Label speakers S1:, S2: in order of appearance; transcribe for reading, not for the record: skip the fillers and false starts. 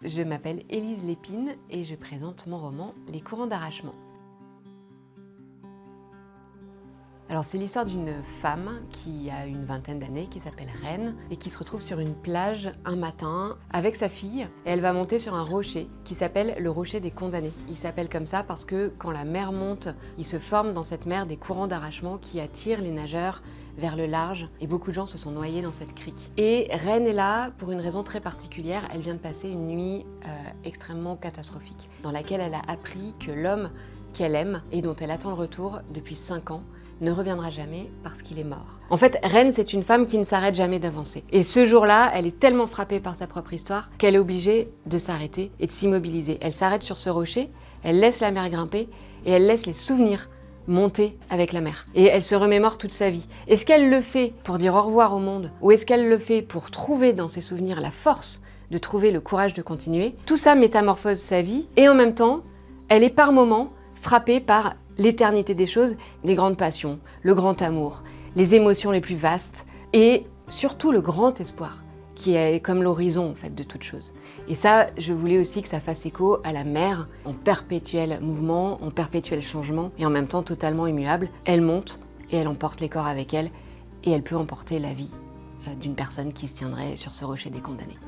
S1: je m'appelle Élise Lépine et je présente mon roman Les courants d'arrachement. Alors c'est l'histoire d'une femme qui a une vingtaine d'années, qui s'appelle Reine et qui se retrouve sur une plage un matin avec sa fille et elle va monter sur un rocher qui s'appelle le rocher des condamnés. Il s'appelle comme ça parce que quand la mer monte, il se forme dans cette mer des courants d'arrachement qui attirent les nageurs vers le large et beaucoup de gens se sont noyés dans cette crique. Et Reine est là pour une raison très particulière, elle vient de passer une nuit extrêmement catastrophique dans laquelle elle a appris que l'homme qu'elle aime et dont elle attend le retour depuis 5 ans ne reviendra jamais parce qu'il est mort. En fait, Reine, c'est une femme qui ne s'arrête jamais d'avancer. Et ce jour-là, elle est tellement frappée par sa propre histoire qu'elle est obligée de s'arrêter et de s'immobiliser. Elle s'arrête sur ce rocher, elle laisse la mer grimper et elle laisse les souvenirs monter avec la mer. Et elle se remémore toute sa vie. Est-ce qu'elle le fait pour dire au revoir au monde ou est-ce qu'elle le fait pour trouver dans ses souvenirs la force de trouver le courage de continuer? Tout ça métamorphose sa vie et en même temps, elle est par moments frappée par l'éternité des choses, les grandes passions, le grand amour, les émotions les plus vastes et surtout le grand espoir qui est comme l'horizon en fait de toute chose. Et ça, je voulais aussi que ça fasse écho à la mer en perpétuel mouvement, en perpétuel changement et en même temps totalement immuable. Elle monte et elle emporte les corps avec elle et elle peut emporter la vie d'une personne qui se tiendrait sur ce rocher des condamnés.